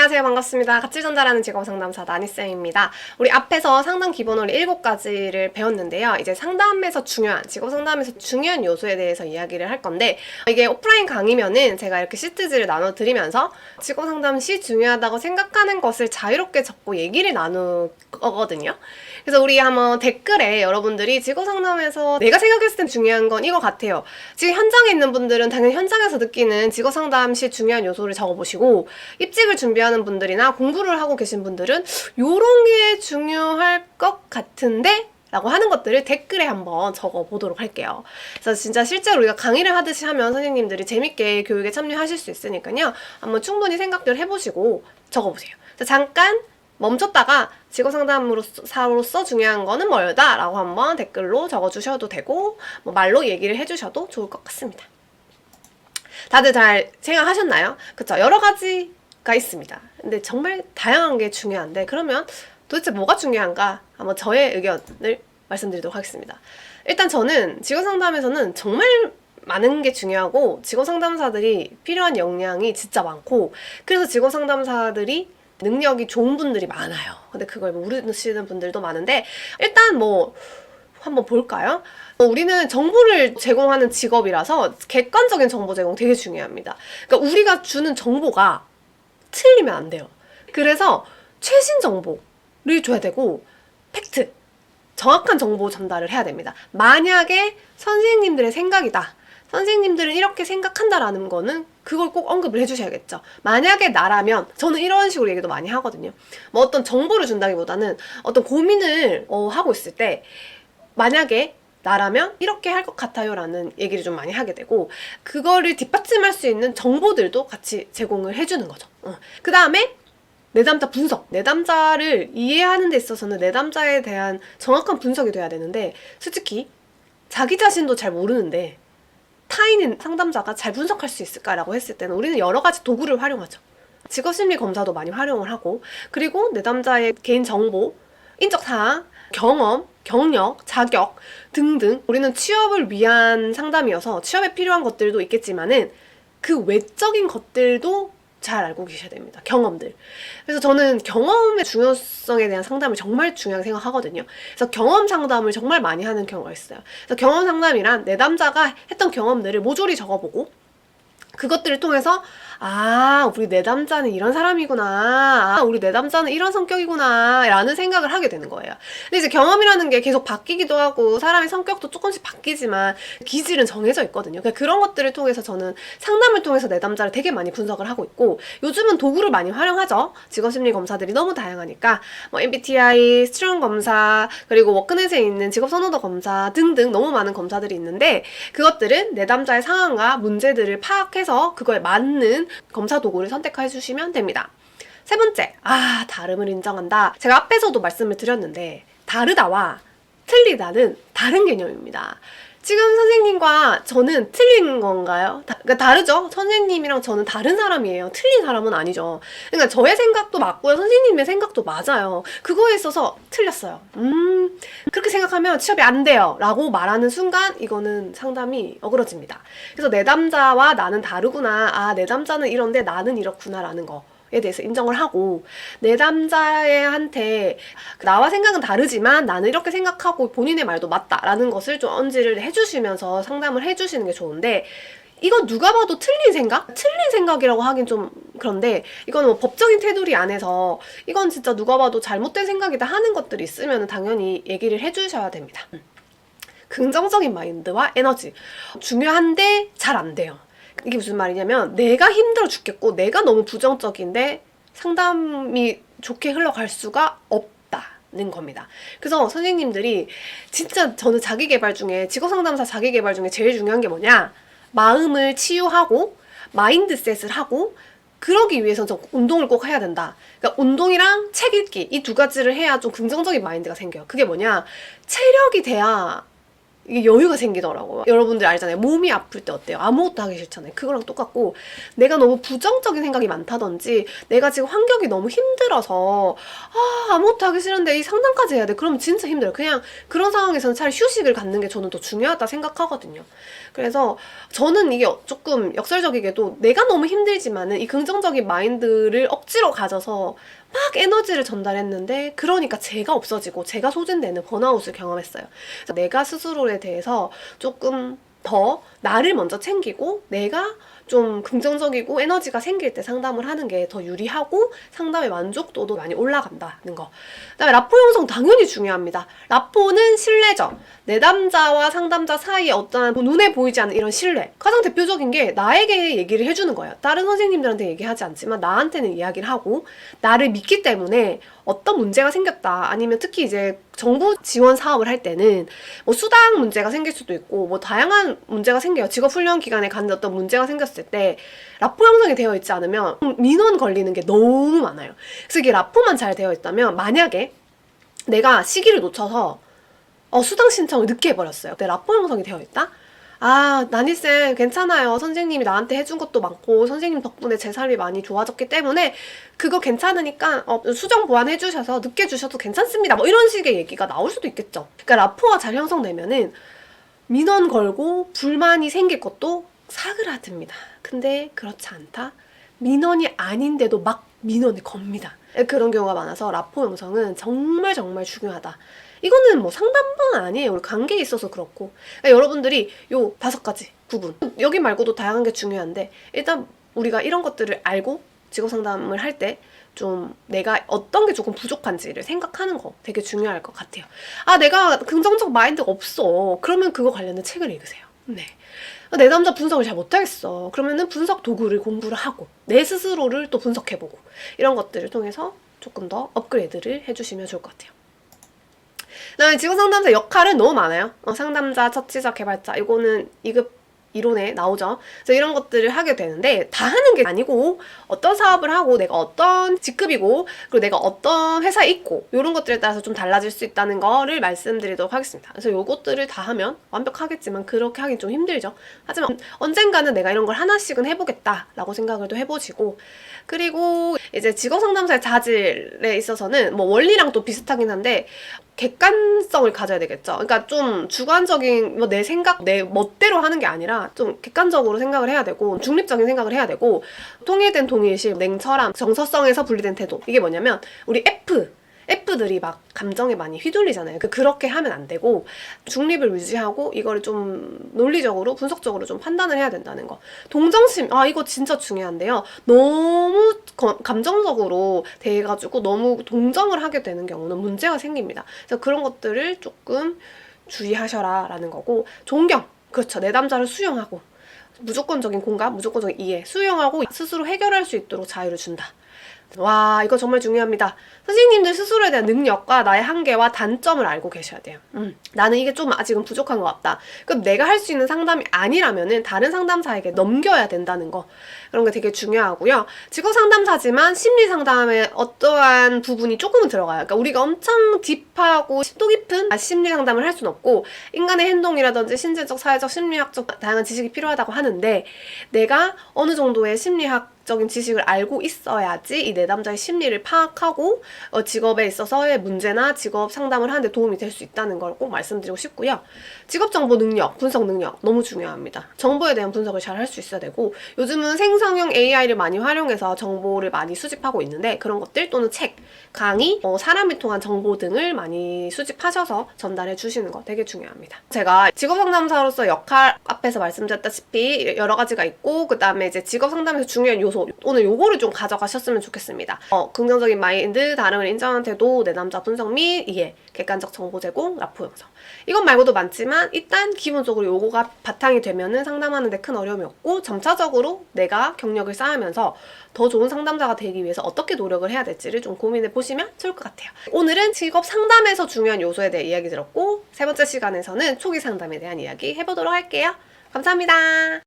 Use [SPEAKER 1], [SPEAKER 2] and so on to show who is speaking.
[SPEAKER 1] 안녕하세요. 반갑습니다. 가치전자라는 직업상담사 나니쌤입니다. 우리 앞에서 상담 기본원리 7가지를 배웠는데요. 이제 상담에서 중요한, 직업상담에서 중요한 요소에 대해서 이야기를 할 건데, 이게 오프라인 강의면은 제가 이렇게 시트지를 나눠드리면서 직업상담 시 중요하다고 생각하는 것을 자유롭게 적고 얘기를 나누거든요. 그래서 우리 한번 댓글에 여러분들이 직업상담에서 내가 생각했을 땐 중요한 건 이거 같아요. 지금 현장에 있는 분들은 당연히 현장에서 느끼는 직업상담 시 중요한 요소를 적어보시고, 입직을 준비하는 분들이나 공부를 하고 계신 분들은 요런 게 중요할 것 같은데? 라고 하는 것들을 댓글에 한번 적어보도록 할게요. 그래서 진짜 실제로 우리가 강의를 하듯이 하면 선생님들이 재밌게 교육에 참여하실 수 있으니까요. 한번 충분히 생각들 해보시고 적어보세요. 잠깐 멈췄다가 직업상담사로서 중요한 거는 뭐다? 라고 한번 댓글로 적어주셔도 되고, 뭐 말로 얘기를 해주셔도 좋을 것 같습니다. 다들 잘 생각하셨나요? 그쵸? 여러 가지가 있습니다. 근데 정말 다양한 게 중요한데, 그러면 도대체 뭐가 중요한가? 한번 저의 의견을 말씀드리도록 하겠습니다. 일단 저는 직업상담에서는 정말 많은 게 중요하고, 직업상담사들이 필요한 역량이 진짜 많고, 그래서 직업상담사들이 능력이 좋은 분들이 많아요. 근데 그걸 모르시는 분들도 많은데, 일단 뭐 한번 볼까요? 우리는 정보를 제공하는 직업이라서 객관적인 정보 제공 되게 중요합니다. 그러니까 우리가 주는 정보가 틀리면 안 돼요. 그래서 최신 정보를 줘야 되고, 팩트, 정확한 정보 전달을 해야 됩니다. 만약에 선생님들의 생각이다, 선생님들은 이렇게 생각한다라는 거는 그걸 꼭 언급을 해주셔야겠죠. 만약에 나라면, 저는 이런 식으로 얘기도 많이 하거든요. 뭐 어떤 정보를 준다기보다는 어떤 고민을 하고 있을 때, 만약에 나라면 이렇게 할 것 같아요 라는 얘기를 좀 많이 하게 되고, 그거를 뒷받침할 수 있는 정보들도 같이 제공을 해주는 거죠. 그 다음에 내담자 분석, 내담자를 이해하는 데 있어서는 내담자에 대한 정확한 분석이 돼야 되는데, 솔직히 자기 자신도 잘 모르는데 타인인 상담자가 잘 분석할 수 있을까라고 했을 때는 우리는 여러 가지 도구를 활용하죠. 직업심리 검사도 많이 활용을 하고, 그리고 내담자의 개인 정보, 인적사항, 경험, 경력, 자격 등등, 우리는 취업을 위한 상담이어서 취업에 필요한 것들도 있겠지만은 그 외적인 것들도 잘 알고 계셔야 됩니다. 경험들. 그래서 저는 경험의 중요성에 대한 상담을 정말 중요하게 생각하거든요. 그래서 경험 상담을 정말 많이 하는 경우가 있어요. 그래서 경험 상담이란 내담자가 했던 경험들을 모조리 적어보고, 그것들을 통해서 우리 내담자는 이런 사람이구나, 우리 내담자는 이런 성격이구나 라는 생각을 하게 되는 거예요. 근데 이제 경험이라는 게 계속 바뀌기도 하고 사람의 성격도 조금씩 바뀌지만 기질은 정해져 있거든요. 그러니까 그런 것들을 통해서 저는 상담을 통해서 내담자를 되게 많이 분석을 하고 있고, 요즘은 도구를 많이 활용하죠. 직업심리 검사들이 너무 다양하니까 뭐 MBTI, 스트롱 검사, 그리고 워크넷에 있는 직업선호도 검사 등등 너무 많은 검사들이 있는데, 그것들은 내담자의 상황과 문제들을 파악해서 그거에 맞는 검사 도구를 선택해 주시면 됩니다. 세 번째, 다름을 인정한다. 제가 앞에서도 말씀을 드렸는데, 다르다와 틀리다는 다른 개념입니다. 지금 선생님과 저는 틀린 건가요? 그러니까 다르죠? 선생님이랑 저는 다른 사람이에요. 틀린 사람은 아니죠. 그러니까 저의 생각도 맞고요, 선생님의 생각도 맞아요. 그거에 있어서 틀렸어요. 그렇게 생각하면 취업이 안 돼요 라고 말하는 순간 이거는 상담이 어그러집니다. 그래서 내담자와 나는 다르구나, 내담자는 이런데 나는 이렇구나 라는 거에 대해서 인정을 하고, 내담자한테 나와 생각은 다르지만 나는 이렇게 생각하고 본인의 말도 맞다라는 것을 좀 언지를 해주시면서 상담을 해주시는 게 좋은데, 이건 누가 봐도 틀린 생각? 틀린 생각이라고 하긴 좀 그런데, 이건 뭐 법적인 테두리 안에서 이건 진짜 누가 봐도 잘못된 생각이다 하는 것들이 있으면 당연히 얘기를 해주셔야 됩니다. 긍정적인 마인드와 에너지 중요한데 잘 안 돼요. 이게 무슨 말이냐면, 내가 힘들어 죽겠고 내가 너무 부정적인데 상담이 좋게 흘러갈 수가 없다는 겁니다. 그래서 선생님들이 진짜, 저는 자기계발 중에, 직업상담사 자기계발 중에 제일 중요한 게 뭐냐, 마음을 치유하고 마인드셋을 하고, 그러기 위해서는 좀 운동을 꼭 해야 된다. 그러니까 운동이랑 책 읽기, 이 두 가지를 해야 좀 긍정적인 마인드가 생겨요. 그게 뭐냐, 체력이 돼야 이게 여유가 생기더라고요. 여러분들 알잖아요. 몸이 아플 때 어때요? 아무것도 하기 싫잖아요. 그거랑 똑같고 내가 너무 부정적인 생각이 많다든지 내가 지금 환경이 너무 힘들어서 아무것도 하기 싫은데 이 상담까지 해야 돼. 그러면 진짜 힘들어요. 그냥 그런 상황에서는 차라리 휴식을 갖는 게 저는 더 중요하다 생각하거든요. 그래서 저는 이게 조금 역설적이게도 내가 너무 힘들지만은 이 긍정적인 마인드를 억지로 가져서 막 에너지를 전달했는데 그러니까 제가 없어지고 제가 소진되는 번아웃을 경험했어요. 그래서 내가 스스로에 대해서 조금 더 나를 먼저 챙기고 내가 좀 긍정적이고 에너지가 생길 때 상담을 하는 게 더 유리하고 상담의 만족도도 많이 올라간다는 거. 그다음에 라포 형성 당연히 중요합니다. 라포는 신뢰죠. 내담자와 상담자 사이에 어떤 눈에 보이지 않는 이런 신뢰. 가장 대표적인 게 나에게 얘기를 해주는 거예요. 다른 선생님들한테 얘기하지 않지만 나한테는 이야기를 하고 나를 믿기 때문에 어떤 문제가 생겼다 아니면 특히 이제 정부 지원 사업을 할 때는 뭐 수당 문제가 생길 수도 있고 뭐 다양한 문제가 생겨요. 직업훈련 기간에 갔는데 어떤 문제가 생겼을 때 라포 형성이 되어 있지 않으면 민원 걸리는 게 너무 많아요. 그래서 이게 라포만 잘 되어 있다면 만약에 내가 시기를 놓쳐서 수당 신청을 늦게 해버렸어요. 근데 라포 형성이 되어 있다? 나니쌤 괜찮아요. 선생님이 나한테 해준 것도 많고 선생님 덕분에 제 삶이 많이 좋아졌기 때문에 그거 괜찮으니까 수정 보완해 주셔서 늦게 주셔도 괜찮습니다. 뭐 이런 식의 얘기가 나올 수도 있겠죠. 그러니까 라포가 잘 형성되면은 민원 걸고 불만이 생길 것도 사그라듭니다. 근데 그렇지 않다. 민원이 아닌데도 막 민원을 겁니다. 그런 경우가 많아서 라포 형성은 정말 정말 중요하다. 이거는 뭐 상담뿐 아니에요. 우리 관계에 있어서 그렇고. 그러니까 여러분들이 요 5가지 구분. 여기 말고도 다양한 게 중요한데 일단 우리가 이런 것들을 알고 직업 상담을 할 때 좀 내가 어떤 게 조금 부족한지를 생각하는 거 되게 중요할 것 같아요. 내가 긍정적 마인드가 없어. 그러면 그거 관련된 책을 읽으세요. 네. 내 남자 분석을 잘 못하겠어. 그러면은 분석 도구를 공부를 하고 내 스스로를 또 분석해보고 이런 것들을 통해서 조금 더 업그레이드를 해주시면 좋을 것 같아요. 그다음에 직업상담사 역할은 너무 많아요. 상담자, 처치자, 개발자 이거는 2급 이론에 나오죠. 그래서 이런 것들을 하게 되는데 다 하는 게 아니고 어떤 사업을 하고 내가 어떤 직급이고 그리고 내가 어떤 회사에 있고 이런 것들에 따라서 좀 달라질 수 있다는 거를 말씀드리도록 하겠습니다. 그래서 요것들을 다 하면 완벽하겠지만 그렇게 하긴 좀 힘들죠. 하지만 언젠가는 내가 이런 걸 하나씩은 해보겠다라고 생각을 또 해보시고 그리고 이제 직업상담사의 자질에 있어서는 뭐 원리랑 또 비슷하긴 한데 객관성을 가져야 되겠죠. 그러니까 좀 주관적인 뭐 내 생각, 내 멋대로 하는 게 아니라 좀 객관적으로 생각을 해야 되고 중립적인 생각을 해야 되고 통일된 동일심, 냉철함, 정서성에서 분리된 태도. 이게 뭐냐면 우리 F들이 막 감정에 많이 휘둘리잖아요. 그렇게 하면 안 되고 중립을 유지하고 이거를 좀 논리적으로 분석적으로 좀 판단을 해야 된다는 거. 동정심 이거 진짜 중요한데요. 너무 감정적으로 대해가지고 너무 동정을 하게 되는 경우는 문제가 생깁니다. 그래서 그런 것들을 조금 주의하셔라 라는 거고 존경, 그렇죠. 내 남자를 수용하고 무조건적인 공감, 무조건적인 이해 수용하고 스스로 해결할 수 있도록 자유를 준다. 와, 이거 정말 중요합니다. 선생님들 스스로에 대한 능력과 나의 한계와 단점을 알고 계셔야 돼요. 나는 이게 좀 아직은 부족한 것 같다. 그럼 내가 할 수 있는 상담이 아니라면은 다른 상담사에게 넘겨야 된다는 거. 그런 게 되게 중요하고요. 직업 상담사지만 심리 상담에 어떠한 부분이 조금은 들어가요. 그러니까 우리가 엄청 딥하고 심도 깊은 심리 상담을 할 수는 없고 인간의 행동이라든지 신체적, 사회적, 심리학적 다양한 지식이 필요하다고 하는데 내가 어느 정도의 심리학적인 지식을 알고 있어야지 이 내담자의 심리를 파악하고 직업에 있어서의 문제나 직업 상담을 하는데 도움이 될 수 있다는 걸 꼭 말씀드리고 싶고요. 직업정보 능력, 분석 능력 너무 중요합니다. 정보에 대한 분석을 잘 할 수 있어야 되고 요즘은 생성형 AI를 많이 활용해서 정보를 많이 수집하고 있는데 그런 것들 또는 책, 강의, 사람을 통한 정보 등을 많이 수집하셔서 전달해 주시는 거 되게 중요합니다. 제가 직업상담사로서 역할 앞에서 말씀드렸다시피 여러 가지가 있고 그 다음에 이제 직업상담에서 중요한 요소 오늘 요거를 좀 가져가셨으면 좋겠습니다. 긍정적인 마인드, 다름을 인정하는 태도, 내 남자 분석 및 이해, 객관적 정보 제공, 라포 형성. 이것 말고도 많지만 일단 기본적으로 요거가 바탕이 되면은 상담하는데 큰 어려움이 없고 점차적으로 내가 경력을 쌓으면서 더 좋은 상담자가 되기 위해서 어떻게 노력을 해야 될지를 좀 고민해 보시면 좋을 것 같아요. 오늘은 직업 상담에서 중요한 요소에 대해 이야기 들었고 3번째 시간에서는 초기 상담에 대한 이야기 해보도록 할게요. 감사합니다.